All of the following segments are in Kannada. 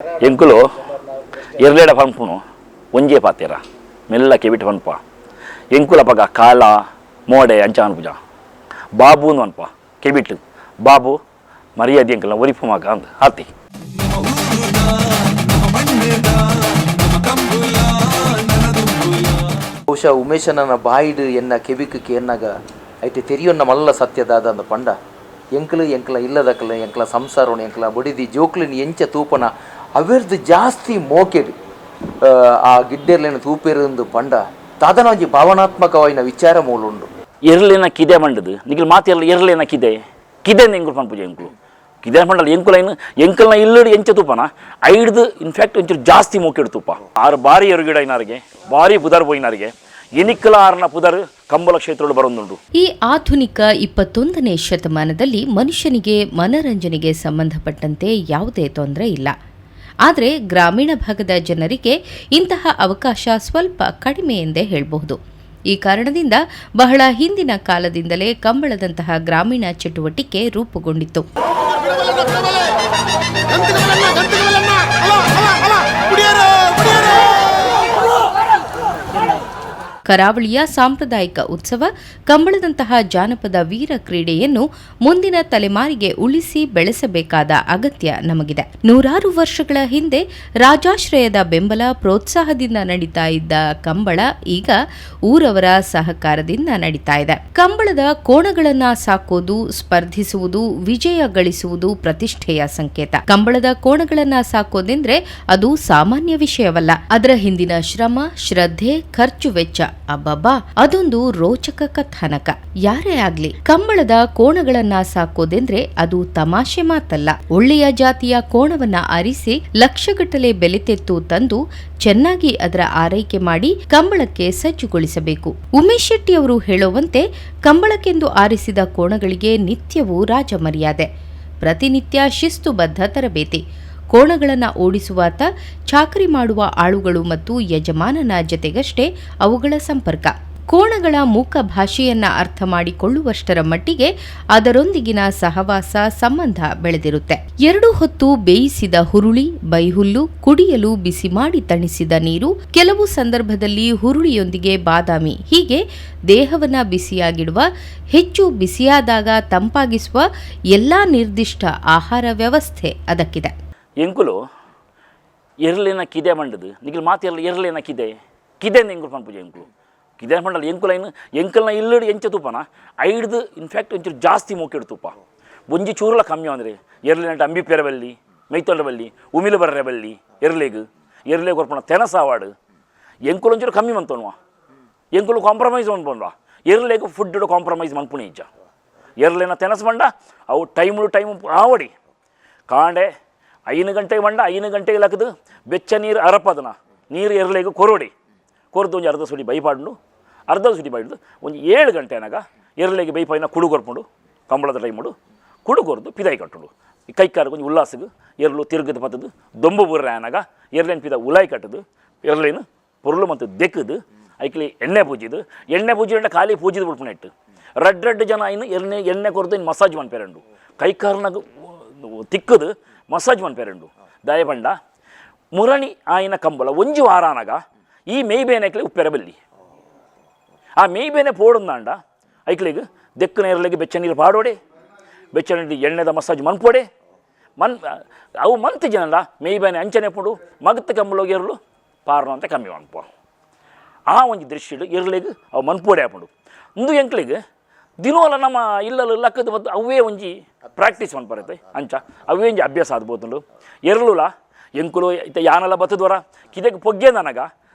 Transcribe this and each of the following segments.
ಎಂಕುಲು ಎರಲೇಡ ಪಂಪುನು ಒಂಜೇ ಪಾತೆರ ಮೆಲ್ಲಕ್ಕೆ ಬಿಟ್ಟು ಪನ್ಪ ಎಂಕುಲ ಪಗ ಕಾಲ ಮೋಡೆ ಅಂಚ ಅನ್ಪುಜ ಬಾಬುನು ಅನ್ಪ ಕೆಬಿಟ್ಟು ಬಾಬು ಮರ್ಯಾದೆ ಎಂಕಲ್ನ ಒರಿಪು ಮಗ ಅಂದ್ ಆತಿ ಬಹುಶಃ ಉಮೇಶನ ಬಾಯಿಡು ಎನ್ನ ಕೆಬಿಕ್ಕೆ ಎನ್ನಾಗ ಐತೆ ತೆರಿಯೊನ್ನ ಮಲ್ಲ ಸತ್ಯದಾದ ಅಂದ ಪಂಡ ಎಂಕಲು ಎಂಕಲ ಇಲ್ಲದಕ್ಕಲ ಎಂಕಲ ಸಂಸಾರವನ್ನು ಎಂಕಲ ಬಡಿದಿ ಜೋಕ್ಲಿನ ಎಂಚ ತೂಪನ ಅವೆರ್ದು ಜಾಸ್ತಿ ಮೋಕೆಡು ಆ ಗಿಡ್ಡೆರ್ಲಿನ ತೂಪೆರಂದು ಪಂಡ ತಾದನೊಂಜಿ ಭಾವನಾತ್ಮಕವಾಯಿನ ವಿಚಾರ ಮೂಲುಂಡು ಎರಲೇನ ಕಿದೆ ಮಂಡದು ನಿಖಿಲ್ ಮಾತೆಲ್ಲ ಎರಲೇನ ಕಿದೆ ಕಿದೆ ಎಂಕುಲು ಪನ್ಪುಜ ಎಂಕುಲು ಕಿದೆ ಮಂಡಲ ಎಂಕುಲೈನು ಎಂಕಲ್ನ ಇಲ್ಲಡು ಎಂಚ ತೂಪನ ಐಡ್ದು ಇನ್ಫ್ಯಾಕ್ಟ್ ಒಂಚೂರು ಜಾಸ್ತಿ ಮೋಕೆಡು ತೂಪ ಆರು ಬಾರಿ ಎರುಗಿಡ ಐನಾರಿಗೆ ಬಾರಿ ಪುದರ್ ಪೋಯಿನಾರಿಗೆ ಎನಿಕ್ಕಲ ಆರನ ಪುದರ್ ಕಂಬಳ ಕ್ಷೇತ್ರಗಳು ಬರೊಂದುಂಟು. ಈ ಆಧುನಿಕ 21ನೇ ಶತಮಾನದಲ್ಲಿ ಮನುಷ್ಯನಿಗೆ ಮನರಂಜನೆಗೆ ಸಂಬಂಧಪಟ್ಟಂತೆ ಯಾವುದೇ ತೊಂದರೆ ಇಲ್ಲ. ಆದರೆ ಗ್ರಾಮೀಣ ಭಾಗದ ಜನರಿಗೆ ಇಂತಹ ಅವಕಾಶ ಸ್ವಲ್ಪ ಕಡಿಮೆ ಎಂದೇ ಹೇಳಬಹುದು. ಈ ಕಾರಣದಿಂದ ಬಹಳ ಹಿಂದಿನ ಕಾಲದಿಂದಲೇ ಕಂಬಳದಂತಹ ಗ್ರಾಮೀಣ ಚಟುವಟಿಕೆ ರೂಪುಗೊಂಡಿತ್ತು. ಕರಾವಳಿಯ ಸಾಂಪ್ರದಾಯಿಕ ಉತ್ಸವ ಕಂಬಳದಂತಹ ಜಾನಪದ ವೀರ ಕ್ರೀಡೆಯನ್ನು ಮುಂದಿನ ತಲೆಮಾರಿಗೆ ಉಳಿಸಿ ಬೆಳೆಸಬೇಕಾದ ಅಗತ್ಯ ನಮಗಿದೆ. ನೂರಾರು ವರ್ಷಗಳ ಹಿಂದೆ ರಾಜಾಶ್ರಯದ ಬೆಂಬಲ ಪ್ರೋತ್ಸಾಹದಿಂದ ನಡೀತಾ ಇದ್ದ ಕಂಬಳ ಈಗ ಊರವರ ಸಹಕಾರದಿಂದ ನಡೀತಾ ಇದೆ. ಕಂಬಳದ ಕೋಣಗಳನ್ನ ಸಾಕೋದು, ಸ್ಪರ್ಧಿಸುವುದು, ವಿಜಯ ಗಳಿಸುವುದು ಪ್ರತಿಷ್ಠೆಯ ಸಂಕೇತ. ಕಂಬಳದ ಕೋಣಗಳನ್ನ ಸಾಕೋದೆಂದ್ರೆ ಅದು ಸಾಮಾನ್ಯ ವಿಷಯವಲ್ಲ. ಅದರ ಹಿಂದಿನ ಶ್ರಮ, ಶ್ರದ್ಧೆ, ಖರ್ಚು ವೆಚ್ಚ ಅಬ್ಬಬ್ಬಾ, ಅದೊಂದು ರೋಚಕ ಕಥಾನಕ. ಯಾರೇ ಆಗ್ಲಿ ಕಂಬಳದ ಕೋಣಗಳನ್ನ ಸಾಕೋದೆಂದ್ರೆ ಅದು ತಮಾಷೆ ಮಾತಲ್ಲ. ಒಳ್ಳೆಯ ಜಾತಿಯ ಕೋಣವನ್ನ ಆರಿಸಿ ಲಕ್ಷಗಟ್ಟಲೆ ಬೆಲೆ ತೆತ್ತು ತಂದು ಚೆನ್ನಾಗಿ ಅದರ ಆರೈಕೆ ಮಾಡಿ ಕಂಬಳಕ್ಕೆ ಸಜ್ಜುಗೊಳಿಸಬೇಕು. ಉಮೇಶ್ ಶೆಟ್ಟಿ ಅವರು ಹೇಳುವಂತೆ ಕಂಬಳಕ್ಕೆಂದು ಆರಿಸಿದ ಕೋಣಗಳಿಗೆ ನಿತ್ಯವೂ ರಾಜಮರ್ಯಾದೆ, ಪ್ರತಿನಿತ್ಯ ಶಿಸ್ತುಬದ್ಧ ತರಬೇತಿ, ಕೋಣಗಳನ್ನು ಓಡಿಸುವಾತ ಚಾಕರಿ ಮಾಡುವ ಆಳುಗಳು ಮತ್ತು ಯಜಮಾನನ ಜತೆಗಷ್ಟೇ ಅವುಗಳ ಸಂಪರ್ಕ. ಕೋಣಗಳ ಮೂಕ ಭಾಷೆಯನ್ನ ಅರ್ಥ ಮಾಡಿಕೊಳ್ಳುವಷ್ಟರ ಮಟ್ಟಿಗೆ ಅದರೊಂದಿಗಿನ ಸಹವಾಸ ಸಂಬಂಧ ಬೆಳೆದಿರುತ್ತೆ. 2 ಹೊತ್ತು ಬೇಯಿಸಿದ ಹುರುಳಿ, ಬೈಹುಲ್ಲು, ಕುಡಿಯಲು ಬಿಸಿ ಮಾಡಿ ತಣಿಸಿದ ನೀರು, ಕೆಲವು ಸಂದರ್ಭದಲ್ಲಿ ಹುರುಳಿಯೊಂದಿಗೆ ಬಾದಾಮಿ, ಹೀಗೆ ದೇಹವನ್ನ ಬಿಸಿಯಾಗಿಡುವ, ಹೆಚ್ಚು ಬಿಸಿಯಾದಾಗ ತಂಪಾಗಿಸುವ ಎಲ್ಲಾ ನಿರ್ದಿಷ್ಟ ಆಹಾರ ವ್ಯವಸ್ಥೆ ಅದಕ್ಕಿದೆ. ಎಂಕುಲು ಎರಲೇನ ಕಿದೆ ಮಂಡದು ನಿಖಿಲ್ ಮಾತೆಲ್ಲ ಎರಲೇನ ಕಿದೆ ಎಂಕುಲು ಪನ್ಪುಜ ಎಂಕುಲು ಕಿದೆ ಮಂಡಲ ಎಂಕುಲೈನು ಎಂಕಲ್ನ ಇಲ್ಲಡು ಎಂಚ ತೂಪನ ಐಡ್ದು ಇನ್ಫ್ಯಾಕ್ಟ್ ಒಂಚೂರು ಜಾಸ್ತಿ ಮೋಕೆಡು ತೂಪ ಒಂಜಿ ಚೂರಲ ಕಮ್ಮಿ ಅಂದರೆ ಎರಲೇನಂಟ ಅಂಬಿಪೆರ ಬಲ್ಲಿ, ಮೈತೊಂಡ ಬಲ್ಲಿ, ಉಮಿಲು ಬರ್ರೆ ಬಲ್ಲಿ, ಎರಲೇಗು ಕೊರ್ಪಣ ತೆನಸಾವಾಡು ಎಂಕುಲು ಒಂಚೂರು ಕಮ್ಮಿ ಮಂತೋನ್ವಾ, ಎಂಕುಲು ಕಾಂಪ್ರಮೈಸ್ ಅನ್ಬೋನ್ವಾ, ಎರಲೇಗು ಫುಡ್ ಕಾಂಪ್ರಮೈಸ್ ಮನ್ಪುಣಿ ಇಜ್ಜ. ಎರಲೇನ ತೆನಸು ಮಂಡ ಅವು ಟೈಮು ಆವಡಿ ಕಾಂಡೆ 5 ಗಂಟೆಗೆ ಮಂಡ 5 ಗಂಟೆಗೆ ಲಕ್ಕದು ಬೆಚ್ಚ ನೀರು ಅರಪದನ ನೀರು ಎರಲೇಗು ಕೊರದು ಒಂಜಿ ಅರ್ಧ ಸುಡಿ ಬೈಪಾಡು ಒಂದು 7 ಗಂಟೆ ಅನಾಗ ಎರಲೇಗೆ ಬೈಪಾಯಿನ ಕುಡು ಕೊರ್ಪುಂಡು ಕಂಬಳದ ಟೈಮುಡು ಕುಡು ಕೊರ್ದು ಪಿದಾಯಿ ಕಟ್ಟುಡು ಕೈಕಾರು ಕೊಂಚ ಉಲ್ಲಾಸಗು ಎರಲು ತಿರುಗದು ಪತ್ತದು ದೊಂಬು ಬುರ್ರೆ ಅನಾಗ ಎರಲೇನು ಪಿದ ಉಲಾಯಿ ಕಟ್ಟದು ಎರಲೇನು ಪೊರ್ಲು ಮತ್ತು ದೆಕ್ಕದು ಐಕ್ಲಿ ಎಣ್ಣೆ ಪೂಜಿದ ಖಾಲಿ ಪೂಜಿದ ಬಿಡ್ಪುಣ ಇಟ್ಟು ರಡ್ ಜನ ಇನ್ನು ಎಣ್ಣೆ ಕೊರದು ಇನ್ನು ಮಸಾಜ್ ಮನ್ಪೇರಂಡು ಕೈಕಾರನಾಗ ತಿಕ್ಕದು ಮಸಾಜ್ ಮನ್ಪೇರಂಡು ದಯಬಂಡ ಮುರಣಿ ಆಯಿನ ಕಂಬಳ ಒಂಜಿ ವಾರ ಅನಾಗ ಈ ಮೇಯ್ಬೇನೆಕ್ಲೆ ಉಪ್ಪೆರ ಬಲ್ಲಿ ಆ ಮೇಯ್ಬೇನೆ ಪೋಡುಂದಾಂಡ ಐಕ್ಲಿಗೆ ದೆಕ್ಕನ ಎರಲಿಗೆ ಬೆಚ್ಚ ನೀರು ಪಾಡೋಡೆ, ಬೆಚ್ಚ ನೀರು ಎಣ್ಣೆದ ಮಸಾಜ್ ಮನ್ಪೋಡೆ ಅವು ಮಂತ್ ಜನಲ್ಲ ಮೇಯ್ಬೇನೆ ಅಂಚನೆ ಪುಡು ಮಗತ್ತ ಕಂಬಳೋಗಿ ಎರಲು ಪಾರ್ನು ಅಂತ ಕಮ್ಮಿ ಮನ್ಪ ಆ ಒಂಜಿ ದೃಶ್ಯಡು ಎರಲಿಗೆ ಅವು ಮನ್ಪೋಡೆ ಹಾಪುಂಡು. ಇಂದು ಎಂಕ್ಲಿಗೆ ದಿನೋಲ ನಮ್ಮ ಇಲ್ಲಲು ಲಕ್ಕದ ಬದ್ದು ಅವೇ ಒಂಜಿ ಪ್ರಾಕ್ಟೀಸ್ ಮನ್ಪರತ್ತೆ ಅಂಚ ಅವೇ ಒಂಜಿ ಅಭ್ಯಾಸ ಆದ್ಬೋತುಂಡು. ಎರಳುಲ ಎಂಕುಲು ಇತ್ತ ಯಾನೆಲ್ಲ ಬತ್ತದವರ ಕಿದೆಗೆ ಪೊಗ್ಗೆ ನನಗ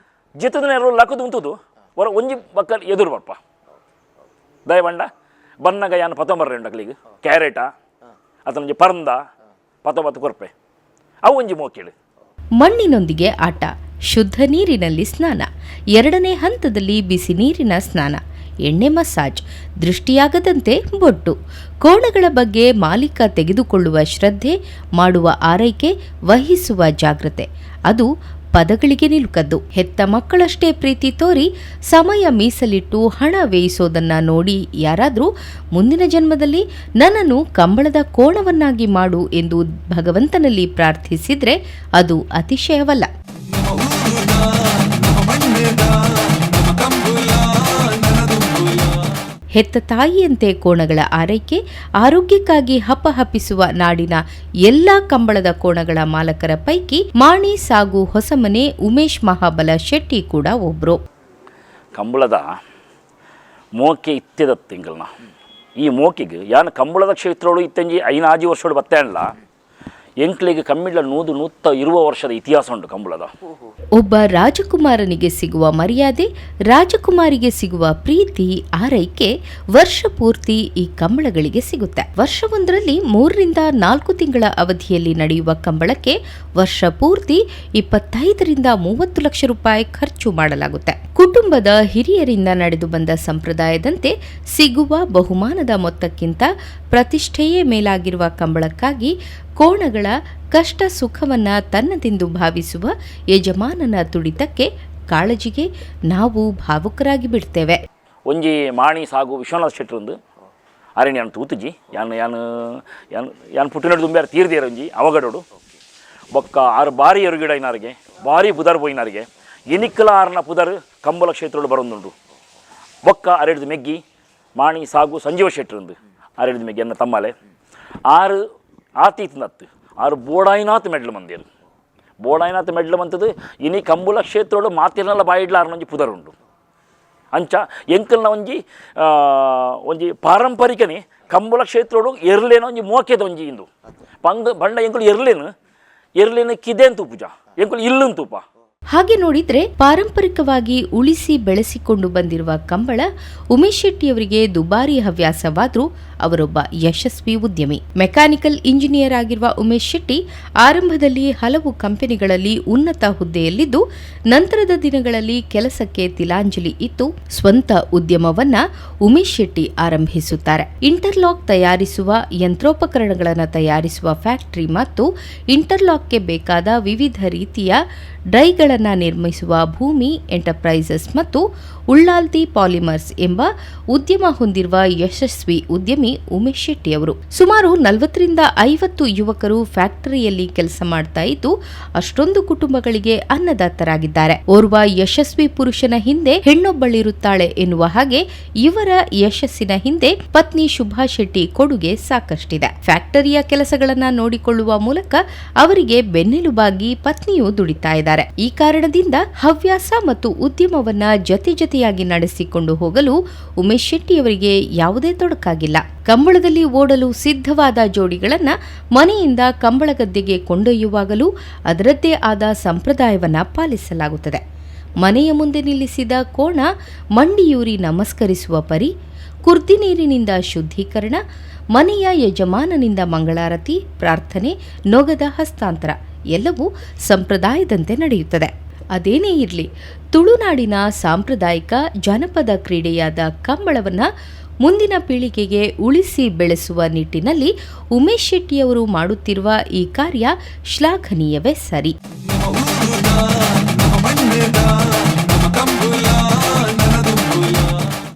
ಜಿತದ ನೆರಳು ಲಕ್ಕದು ಉಂಟುದು ವರ ಒಂಜಿ ಬಕ್ಕಲ್ ಎದುರು ಬರ್ಪ ದಯಬಂಡ ಬನ್ನಗ ಯಾನು ಪತಂಬರ್ರೆ ಉಂಡಕ್ಲಿಗೆ ಕ್ಯಾರೆಟ ಅಥವಾ ಪರಂದ ಪತಬತ್ತು ಕೊರ್ಪೆ ಅವು ಒಂಜಿ ಮೋಕೇಳು. ಮಣ್ಣಿನೊಂದಿಗೆ ಆಟ, ಶುದ್ಧ ನೀರಿನಲ್ಲಿ ಸ್ನಾನ, 2ನೇ ಹಂತದಲ್ಲಿ ಬಿಸಿ ನೀರಿನ ಸ್ನಾನ, ಎಣ್ಣೆ ಮಸಾಜ್, ದೃಷ್ಟಿಯಾಗದಂತೆ ಬೊಟ್ಟು, ಕೋಣಗಳ ಬಗ್ಗೆ ಮಾಲೀಕ ತೆಗೆದುಕೊಳ್ಳುವ ಶ್ರದ್ಧೆ, ಮಾಡುವ ಆರೈಕೆ, ವಹಿಸುವ ಜಾಗ್ರತೆ, ಅದು ಪದಗಳಿಗೆ ನಿಲುಕದ್ದು. ಹೆತ್ತ ಮಕ್ಕಳಷ್ಟೇ ಪ್ರೀತಿ ತೋರಿ ಸಮಯ ಮೀಸಲಿಟ್ಟು ಹಣ ವ್ಯಯಿಸೋದನ್ನ ನೋಡಿ ಯಾರಾದ್ರೂ ಮುಂದಿನ ಜನ್ಮದಲ್ಲಿ ನನ್ನನ್ನು ಕಂಬಳದ ಕೋಣವನ್ನಾಗಿ ಮಾಡು ಎಂದು ಭಗವಂತನಲ್ಲಿ ಪ್ರಾರ್ಥಿಸಿದ್ರೆ ಅದು ಅತಿಶಯವಲ್ಲ. ಹೆತ್ತ ತಾಯಿಯಂತೆ ಕೋಣಗಳ ಆರೈಕೆ, ಆರೋಗ್ಯಕ್ಕಾಗಿ ಹಪ್ಪಹಪ್ಪಿಸುವ ನಾಡಿನ ಎಲ್ಲಾ ಕಂಬಳದ ಕೋಣಗಳ ಮಾಲಕರ ಪೈಕಿ ಮಾಣಿ ಸಾಗು ಹೊಸಮನೆ ಉಮೇಶ್ ಮಹಾಬಲ ಶೆಟ್ಟಿ ಕೂಡ ಒಬ್ರು. ಕಂಬಳದ ಮೋಕೆ ಇತ್ತೆದ ತಿಂಗಳನ್ನ ಈ ಮೋಕಿಗೆ ಯಾನು ಕಂಬಳದ ಕ್ಷೇತ್ರಗಳು ಇತ್ತಂಜಿ 5 ವರ್ಷಗಳು ಬತ್ತೇನಲ್ಲ ಎಂಕ್ಲಿಗೆ ಕಮ್ಮಿಡ್ಲ 120 ವರ್ಷದ ಇತಿಹಾಸ ಉಂಟು ಕಂಬಳದ. ಒಬ್ಬ ರಾಜಕುಮಾರನಿಗೆ ಸಿಗುವ ಮರ್ಯಾದೆ, ರಾಜಕುಮಾರಿಗೆ ಸಿಗುವ ಪ್ರೀತಿ, ಆರೈಕೆ ವರ್ಷ ಪೂರ್ತಿ ಈ ಕಂಬಳಗಳಿಗೆ ಸಿಗುತ್ತೆ. ವರ್ಷವೊಂದರಲ್ಲಿ 3 ರಿಂದ 4 ತಿಂಗಳ ಅವಧಿಯಲ್ಲಿ ನಡೆಯುವ ಕಂಬಳಕ್ಕೆ ವರ್ಷ ಪೂರ್ತಿ 25 ರಿಂದ 30 ಲಕ್ಷ ರೂಪಾಯಿ ಖರ್ಚು ಮಾಡಲಾಗುತ್ತೆ. ಕುಟುಂಬದ ಹಿರಿಯರಿಂದ ನಡೆದು ಬಂದ ಸಂಪ್ರದಾಯದಂತೆ ಸಿಗುವ ಬಹುಮಾನದ ಮೊತ್ತಕ್ಕಿಂತ ಪ್ರತಿಷ್ಠೆಯೇ ಮೇಲಾಗಿರುವ ಕಂಬಳಕ್ಕಾಗಿ ಕೋಣಗಳ ಕಷ್ಟ ಸುಖವನ್ನ ತನ್ನದೆಂದು ಭಾವಿಸುವ ಯಜಮಾನನ ತುಡಿತಕ್ಕೆ, ಕಾಳಜಿಗೆ ನಾವು ಭಾವುಕರಾಗಿ ಬಿಡ್ತೇವೆ. ಒಂಜಿ ಮಾಣಿ ಸಾಗು ವಿಶ್ವನಾಥ ಶೆಟ್ಟರು ಅರೆ ಯಾನು ತೂತುಜಿ ಯಾನು ಯಾನು ಯಾನು ಯಾನು ಪುಟ್ಟಿನಡು ತುಂಬ್ಯಾರ ತೀರ್ದೇರ ಒಂಜಿ ಅವಗಡೋಡು ಬೊಕ್ಕ 6 ಬಾರಿ ಎರುಗಿಡ ಐನಾರಿಗೆ ಭಾರಿ ಪುದರ್ ಪೋಯಿನಾರಿಗೆ ಎನಿಕ್ಕಲ 6ನ ಪುದರ್ ಕಂಬಳ ಕ್ಷೇತ್ರಗಳು ಬರೋದುಂಡು. ಬೊಕ್ಕ ಅರೆಡ್ದು ಮೆಗ್ಗಿ ಮಾಣಿ ಸಾಗು ಸಂಜೀವ ಶೆಟ್ಟರು ಅರೆಡ್ದು ಮೆಗ್ಗಿ ಅನ್ನ ತಮ್ಮಲೆ 6 ಆತೀತ್ನತ್ತು 6 ಬೋಡಾಯಿನಾಥ್ ಮೆಡ್ಲು ಮಂದಿರು. ಬೋಡಾಯಿನಾಥ್ ಮೆಡ್ಲು ಮಂತದ್ದು ಇನಿ ಕಂಬಳ ಕ್ಷೇತ್ರಗಳು ಮಾತಿರ್ನಲ್ಲ ಬಾಯಿಡ್ಲ 6 ಪುದರ್ ಉಂಟು. ಅಂಚ ಎಂಕಲ್ನ ಒಂಜಿ ಪಾರಂಪರಿಕನೇ ಕಂಬಳ ಕ್ಷೇತ್ರಗಳು ಎರ್ಲೇನ ಒಂಜಿ ಮೋಕೆದ ಒಂಜಿ ಇಂದು ಬಂಡ ಎಂಕುಲು ಎರ್ಲೇನ ಕಿದೆ ಅಂತ ಪೂಜಾ ಎಂಕುಲು ಇಲ್ಲಂತ ತೂಪ. ಹಾಗೆ ನೋಡಿದ್ರೆ ಪಾರಂಪರಿಕವಾಗಿ ಉಳಿಸಿ ಬೆಳೆಸಿಕೊಂಡು ಬಂದಿರುವ ಕಂಬಳ ಉಮೇಶ್ ಶೆಟ್ಟಿಯವರಿಗೆ ದುಬಾರಿ ಹವ್ಯಾಸವಾದ್ರೂ ಅವರೊಬ್ಬ ಯಶಸ್ವಿ ಉದ್ಯಮಿ. ಮೆಕ್ಯಾನಿಕಲ್ ಇಂಜಿನಿಯರ್ ಆಗಿರುವ ಉಮೇಶ್ ಶೆಟ್ಟಿ ಆರಂಭದಲ್ಲಿ ಹಲವು ಕಂಪನಿಗಳಲ್ಲಿ ಉನ್ನತ ಹುದ್ದೆಯಲ್ಲಿದ್ದು ನಂತರದ ದಿನಗಳಲ್ಲಿ ಕೆಲಸಕ್ಕೆ ತಿಲಾಂಜಲಿ ಇತ್ತು ಸ್ವಂತ ಉದ್ಯಮವನ್ನ ಉಮೇಶ್ ಶೆಟ್ಟಿ ಆರಂಭಿಸುತ್ತಾರೆ. ಇಂಟರ್ಲಾಕ್ ತಯಾರಿಸುವ ಯಂತ್ರೋಪಕರಣಗಳನ್ನು ತಯಾರಿಸುವ ಫ್ಯಾಕ್ಟರಿ ಮತ್ತು ಇಂಟರ್ಲಾಕ್ಗೆ ಬೇಕಾದ ವಿವಿಧ ರೀತಿಯ ಡೈಗಳನ್ನು ನಿರ್ಮಿಸುವ ಭೂಮಿ ಎಂಟರ್ಪ್ರೈಸಸ್ ಮತ್ತು ಉಳ್ಳಾಲ್ತಿ ಪಾಲಿಮರ್ಸ್ ಎಂಬ ಉದ್ಯಮ ಹೊಂದಿರುವ ಯಶಸ್ವಿ ಉದ್ಯಮಿ ಉಮೇಶ್ ಶೆಟ್ಟಿ ಅವರು. ಸುಮಾರು 40 ರಿಂದ 50 ಯುವಕರು ಫ್ಯಾಕ್ಟರಿಯಲ್ಲಿ ಕೆಲಸ ಮಾಡ್ತಾ ಇದ್ದು ಅಷ್ಟೊಂದು ಕುಟುಂಬಗಳಿಗೆ ಅನ್ನದಾತರಾಗಿದ್ದಾರೆ. ಓರ್ವ ಯಶಸ್ವಿ ಪುರುಷನ ಹಿಂದೆ ಹೆಣ್ಣೊಬ್ಬಳಿರುತ್ತಾಳೆ ಎನ್ನುವ ಹಾಗೆ ಇವರ ಯಶಸ್ಸಿನ ಹಿಂದೆ ಪತ್ನಿ ಶುಭಾ ಶೆಟ್ಟಿ ಕೊಡುಗೆ ಸಾಕಷ್ಟಿದೆ. ಫ್ಯಾಕ್ಟರಿಯ ಕೆಲಸಗಳನ್ನ ನೋಡಿಕೊಳ್ಳುವ ಮೂಲಕ ಅವರಿಗೆ ಬೆನ್ನೆಲುಬಾಗಿ ಪತ್ನಿಯು ದುಡಿತಾ ಇದ್ದಾರೆ. ಈ ಕಾರಣದಿಂದ ಹವ್ಯಾಸ ಮತ್ತು ಉದ್ಯಮವನ್ನ ಜೊತೆಯಾಗಿ ನಡೆಸಿಕೊಂಡು ಹೋಗಲು ಉಮೇಶ್ ಶೆಟ್ಟಿಯವರಿಗೆ ಯಾವುದೇ ತೊಡಕಾಗಿಲ್ಲ. ಕಂಬಳದಲ್ಲಿ ಓಡಲು ಸಿದ್ಧವಾದ ಜೋಡಿಗಳನ್ನ ಮನೆಯಿಂದ ಕಂಬಳ ಗದ್ದೆಗೆ ಕೊಂಡೊಯ್ಯುವಾಗಲೂ ಅದರದ್ದೇ ಆದ ಸಂಪ್ರದಾಯವನ್ನ ಪಾಲಿಸಲಾಗುತ್ತದೆ. ಮನೆಯ ಮುಂದೆ ನಿಲ್ಲಿಸಿದ ಕೋಣ ಮಂಡಿಯೂರಿ ನಮಸ್ಕರಿಸುವ ಪರಿ, ಕುರ್ದಿ ನೀರಿನಿಂದ ಶುದ್ಧೀಕರಣ, ಮನೆಯ ಯಜಮಾನನಿಂದ ಮಂಗಳಾರತಿ, ಪ್ರಾರ್ಥನೆ, ನೊಗದ ಹಸ್ತಾಂತರ ಎಲ್ಲವೂ ಸಂಪ್ರದಾಯದಂತೆ ನಡೆಯುತ್ತದೆ. ಅದೇನೇ ಇರಲಿ, ತುಳುನಾಡಿನ ಸಾಂಪ್ರದಾಯಿಕ ಜನಪದ ಕ್ರೀಡೆಯಾದ ಕಂಬಳವನ್ನ ಮುಂದಿನ ಪೀಳಿಗೆಗೆ ಉಳಿಸಿ ಬೆಳೆಸುವ ನಿಟ್ಟಿನಲ್ಲಿ ಉಮೇಶ್ ಶೆಟ್ಟಿಯವರು ಮಾಡುತ್ತಿರುವ ಈ ಕಾರ್ಯ ಶ್ಲಾಘನೀಯವೇ ಸರಿ.